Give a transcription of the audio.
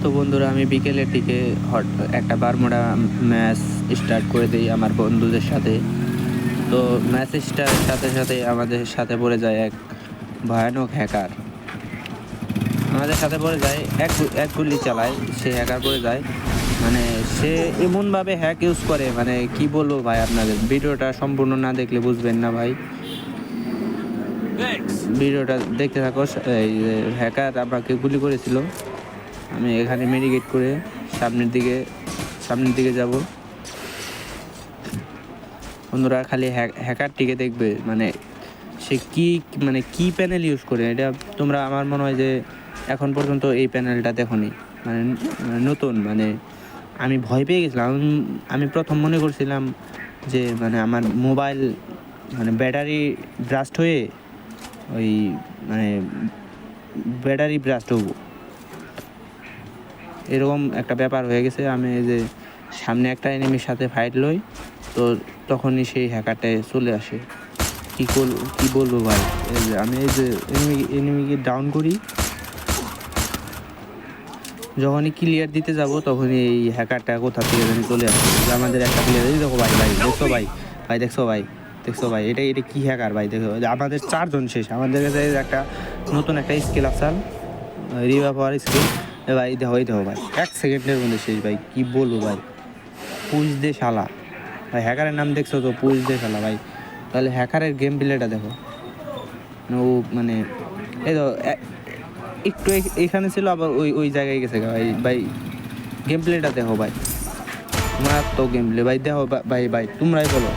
তো বন্ধুরা, আমি বিকেলের দিকে একটা বারমুডা ম্যাচ স্টার্ট করে দিই আমার বন্ধুদের সাথে। তো ম্যাচ স্টার্টের সাথে সাথে আমাদের সাথে পড়ে যায় এক ভয়ানক হ্যাকার। আমাদের সাথে পড়ে যায়, এক গুলি চালায়, সে হ্যাকার পড়ে যায়। মানে সে এমনভাবে হ্যাক ইউজ করে, মানে কি বলবো ভাই, আপনাদের ভিডিওটা সম্পূর্ণ না দেখলে বুঝবেন না ভাই। ভিডিওটা দেখতে থাকো। এই হ্যাকার আমাকে গুলি করেছিল। আমি এখানে মেডিকেট করে সামনের দিকে যাব। বন্ধুরা, খালি হ্যাকারটিকে দেখবে, মানে সে কি প্যানেল ইউজ করে, এটা তোমরা, আমার মনে হয় যে এখন পর্যন্ত এই প্যানেলটা দেখোনি। মানে নতুন, মানে আমি ভয় পেয়ে গেছিলাম। আমি প্রথম মনে করছিলাম যে মানে আমার মোবাইল মানে ব্যাটারি ব্রাস্ট হয়ে ওই মানে ব্যাটারি ব্রাস্ট হবো, এরকম একটা ব্যাপার হয়ে গেছে। আমি এই যে সামনে একটা এনিমির সাথে ফাইট লই, তো তখনই সেই হ্যাকারটা চলে আসে। কি বলবো ভাই, আমি এই যে এনিমিকে ডাউন করি, যখনই ক্লিয়ার দিতে যাব তখনই এই হ্যাকারটা কোথা থেকে জানি চলে আসে। আমাদের একটা প্লেয়ার, এই দেখো ভাই, দেখছো ভাই, এটা কি হ্যাকার ভাই, দেখো আমাদের 4 জন শেষ। আমাদের কাছে একটা নতুন একটা স্কিল আসাল, রিভাইভ হওয়ার স্কিল। ভাই দেখো ভাই, 1 সেকেন্ডের মধ্যে শেষ ভাই, কি বলবো ভাই। পুশ দে শালা ভাই, হ্যাকারের নাম দেখছো তো, পুশ দে শালা ভাই। তাহলে হ্যাকারের গেম প্লেটা দেখো, ও মানে এই তো একটু এখানে ছিল, আবার ওই জায়গায় গেছে ভাই। গেম প্লেটা দেখো ভাই, মারাত্মক গেম প্লে ভাই, দেখো ভাই, তোমরাই বলো।